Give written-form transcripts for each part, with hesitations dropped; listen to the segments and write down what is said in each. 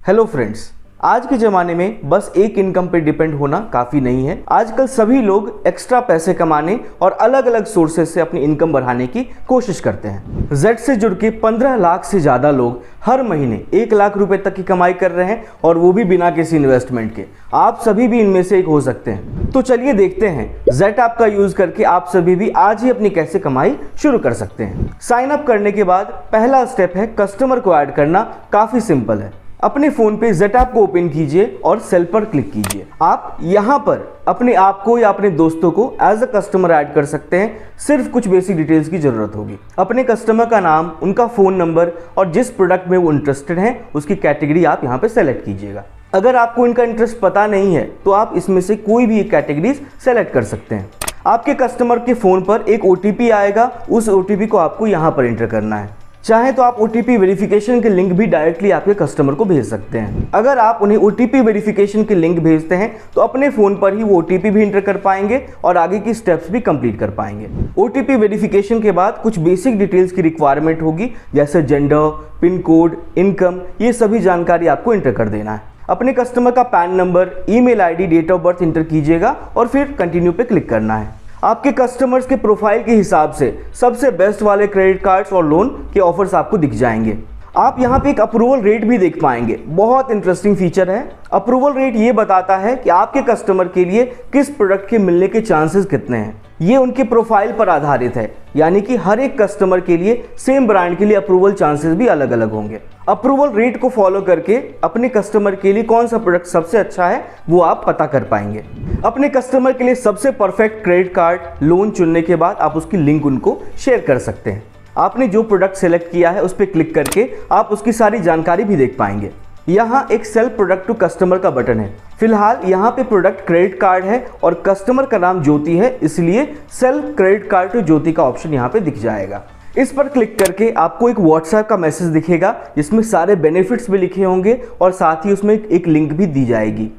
Hello friends, आज के ज़माने में बस एक इनकम पे डिपेंड होना काफ़ी नहीं है। आजकल सभी लोग एक्स्ट्रा पैसे कमाने और अलग अलग सोर्सेज से अपनी इनकम बढ़ाने की कोशिश करते हैं। जेड से जुड़ के 15 लाख से ज़्यादा लोग हर महीने 1 लाख रुपए तक की कमाई कर रहे हैं और वो भी बिना किसी इन्वेस्टमेंट के। आप सभी भी इनमें से एक हो सकते हैं। तो चलिए देखते हैं जेड ऐप का यूज़ करके आप सभी भी आज ही अपनी कैसे कमाई शुरू कर सकते हैं। साइन अप करने के बाद पहला स्टेप है कस्टमर को ऐड करना। काफ़ी सिंपल है। अपने फोन पे जेड ऐप को ओपन कीजिए और सेल पर क्लिक कीजिए। आप यहां पर अपने आप को या अपने दोस्तों को एज अ कस्टमर ऐड कर सकते हैं। सिर्फ कुछ बेसिक डिटेल्स की जरूरत होगी। अपने कस्टमर का नाम, उनका फोन नंबर और जिस प्रोडक्ट में वो इंटरेस्टेड हैं उसकी कैटेगरी आप यहां पे सेलेक्ट कीजिएगा। अगर आपको इनका इंटरेस्ट पता नहीं है तो आप इसमें से कोई भी एक कैटेगरीज सेलेक्ट कर सकते हैं। आपके कस्टमर के फोन पर एक OTP आएगा। उस OTP को आपको यहाँ पर एंटर करना है। चाहे तो आप OTP वेरिफिकेशन के लिंक भी डायरेक्टली आपके कस्टमर को भेज सकते हैं। अगर आप उन्हें OTP वेरिफिकेशन के लिंक भेजते हैं तो अपने फ़ोन पर ही वो OTP भी एंटर कर पाएंगे और आगे की स्टेप्स भी कंप्लीट कर पाएंगे। OTP वेरिफिकेशन के बाद कुछ बेसिक डिटेल्स की रिक्वायरमेंट होगी, जैसे जेंडर, पिन कोड, इनकम, ये सभी जानकारी आपको एंटर कर देना है। अपने कस्टमर का PAN number, email ID, date of birth enter कीजिएगा और फिर कंटिन्यू पे क्लिक करना है। आपके कस्टमर्स के प्रोफाइल के हिसाब से सबसे बेस्ट वाले क्रेडिट कार्ड्स और लोन के ऑफर्स आपको दिख जाएंगे। आप यहाँ पे एक अप्रूवल रेट भी देख पाएंगे। बहुत इंटरेस्टिंग फीचर है। अप्रूवल रेट ये बताता है कि आपके कस्टमर के लिए किस प्रोडक्ट के मिलने के चांसेस कितने हैं। ये उनके प्रोफाइल पर आधारित है, यानी कि हर एक कस्टमर के लिए सेम ब्रांड के लिए अप्रूवल चांसेस भी अलग अलग होंगे। अप्रूवल रेट को फॉलो करके अपने कस्टमर के लिए कौन सा प्रोडक्ट सबसे अच्छा है वो आप पता कर पाएंगे। अपने कस्टमर के लिए सबसे परफेक्ट क्रेडिट कार्ड, लोन चुनने के बाद आप उसकी लिंक उनको शेयर कर सकते हैं। आपने जो प्रोडक्ट सेलेक्ट किया है उस पर क्लिक करके आप उसकी सारी जानकारी भी देख पाएंगे। यहाँ एक सेल प्रोडक्ट टू कस्टमर का बटन है। फिलहाल यहाँ पे प्रोडक्ट क्रेडिट कार्ड है और कस्टमर का नाम ज्योति है, इसलिए सेल क्रेडिट कार्ड टू ज्योति का ऑप्शन यहाँ पे दिख जाएगा। इस पर क्लिक करके आपको एक व्हाट्सएप का मैसेज दिखेगा जिसमें सारे बेनिफिट्स भी लिखे होंगे और साथ ही उसमें एक लिंक भी दी जाएगी।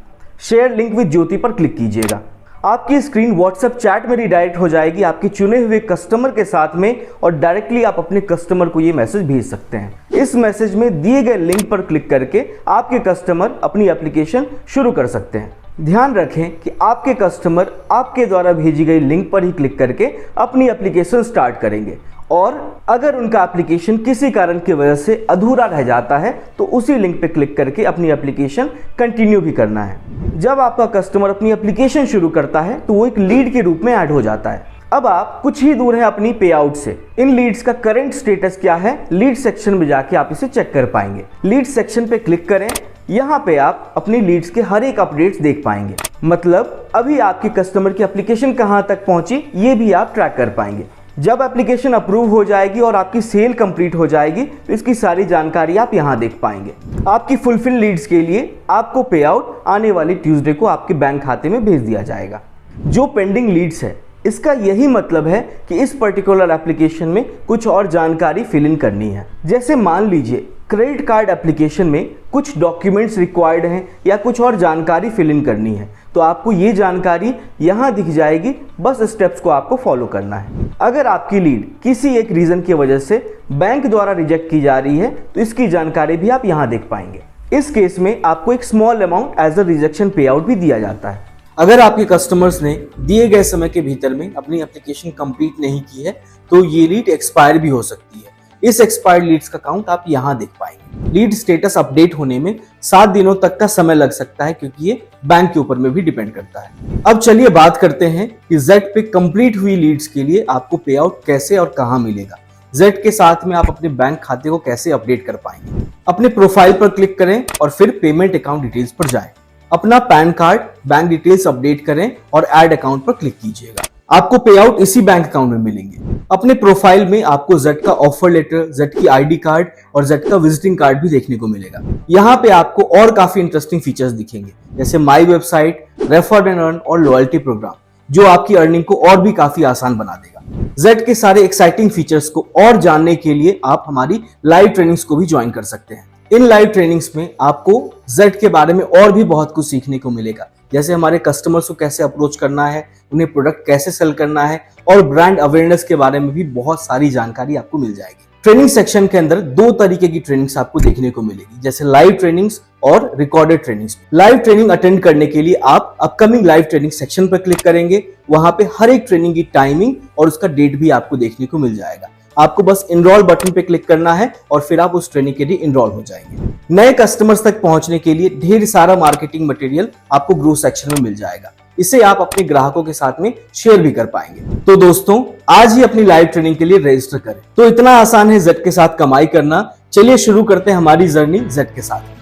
शेयर लिंक विद ज्योति पर क्लिक कीजिएगा। आपकी स्क्रीन व्हाट्सएप चैट में रिडायरेक्ट हो जाएगी आपके चुने हुए कस्टमर के साथ में और डायरेक्टली आप अपने कस्टमर को ये मैसेज भेज सकते हैं। इस मैसेज में दिए गए लिंक पर क्लिक करके आपके कस्टमर अपनी एप्लीकेशन शुरू कर सकते हैं। ध्यान रखें कि आपके कस्टमर आपके द्वारा भेजी गई लिंक पर ही क्लिक करके अपनी एप्लीकेशन स्टार्ट करेंगे और अगर उनका एप्लीकेशन किसी कारण की वजह से अधूरा रह जाता है तो उसी लिंक पे क्लिक करके अपनी एप्लीकेशन कंटिन्यू भी करना है। जब आपका कस्टमर अपनी एप्लीकेशन शुरू करता है तो वो एक लीड के रूप में ऐड हो जाता है। अब आप कुछ ही दूर हैं अपनी पे आउट से। इन लीड्स का करंट स्टेटस क्या है, लीड सेक्शन में जाके आप इसे चेक कर पाएंगे। लीड सेक्शन पे क्लिक करें। यहाँ पे आप अपनी लीड्स के हर एक अपडेट्स देख पाएंगे। मतलब अभी आपके कस्टमर की एप्लीकेशन कहाँ तक पहुंची ये भी आप ट्रैक कर पाएंगे। जब एप्लीकेशन अप्रूव हो जाएगी और आपकी सेल कंप्लीट हो जाएगी तो इसकी सारी जानकारी आप यहाँ देख पाएंगे। आपकी फुलफिल लीड्स के लिए आपको पे आउट आने वाली ट्यूसडे को आपके बैंक खाते में भेज दिया जाएगा। जो पेंडिंग लीड्स है इसका यही मतलब है कि इस पर्टिकुलर एप्लीकेशन में कुछ और जानकारी फिल इन करनी है। जैसे मान लीजिए क्रेडिट कार्ड एप्लीकेशन में कुछ डॉक्यूमेंट्स रिक्वायर्ड हैं या कुछ और जानकारी फिल इन करनी है तो आपको ये जानकारी यहाँ दिख जाएगी। बस स्टेप्स को आपको फॉलो करना है। अगर आपकी लीड किसी एक रीज़न की वजह से बैंक द्वारा रिजेक्ट की जा रही है तो इसकी जानकारी भी आप यहाँ देख पाएंगे। इस केस में आपको एक small amount as a rejection pay out भी दिया जाता है। अगर आपके कस्टमर्स ने दिए गए समय के भीतर में अपनी एप्लीकेशन कंप्लीट नहीं की है तो ये लीड एक्सपायर भी हो सकती है। इस एक्सपायर्ड लीड्स का काउंट आप यहाँ देख पाएंगे। लीड स्टेटस अपडेट होने में 7 दिनों तक का समय लग सकता है क्योंकि ये बैंक के ऊपर में भी डिपेंड करता है। अब चलिए बात करते हैं कि जेड पे कंप्लीट हुई लीड्स के लिए आपको पे आउट कैसे और कहाँ मिलेगा। जेड के साथ में आप अपने बैंक खाते को कैसे अपडेट कर पाएंगे। अपने प्रोफाइल पर क्लिक करें और फिर पेमेंट अकाउंट डिटेल्स पर जाएं। अपना pan card, bank details update करें और ऐड अकाउंट पर क्लिक कीजिएगा। आपको पे आउट इसी बैंक अकाउंट में मिलेंगे। अपने प्रोफाइल में आपको जेड का ऑफर लेटर, जेड की ID कार्ड और जेड का विजिटिंग कार्ड भी देखने को मिलेगा। यहाँ पे आपको और काफी इंटरेस्टिंग फीचर्स दिखेंगे जैसे my website, refer and earn और लॉयल्टी प्रोग्राम, जो आपकी अर्निंग को और भी काफी आसान बना देगा। जेड के सारे एक्साइटिंग फीचर्स को और जानने के लिए आप हमारी लाइव ट्रेनिंग्स को भी ज्वाइन कर सकते हैं। इन लाइव ट्रेनिंग्स में आपको जेड के बारे में और भी बहुत कुछ सीखने को मिलेगा, जैसे हमारे कस्टमर्स को कैसे अप्रोच करना है, उन्हें प्रोडक्ट कैसे सेल करना है और ब्रांड अवेयरनेस के बारे में भी बहुत सारी जानकारी आपको मिल जाएगी। ट्रेनिंग सेक्शन के अंदर दो तरीके की ट्रेनिंग्स आपको देखने को मिलेगी, जैसे लाइव ट्रेनिंग्स और recorded trainings. Live training attend करने के लिए आप अपकमिंग लाइव ट्रेनिंग सेक्शन पर क्लिक करेंगे। वहां पे हर एक ट्रेनिंग की टाइमिंग और उसका डेट भी आपको देखने को मिल जाएगा। आपको बस इनरोल बटन पे क्लिक करना है और फिर आप उस ट्रेनिंग के लिए इनरोल हो जाएंगे। नए कस्टमर्स तक पहुंचने के लिए ढेर सारा मार्केटिंग मटेरियल आपको ग्रो सेक्शन में मिल जाएगा। इसे आप अपने ग्राहकों के साथ में शेयर भी कर पाएंगे। तो दोस्तों, आज ही अपनी लाइव ट्रेनिंग के लिए रजिस्टर करें। तो इतना आसान है जेड के साथ कमाई करना। चलिए शुरू करते हैं हमारी जर्नी जेड के साथ।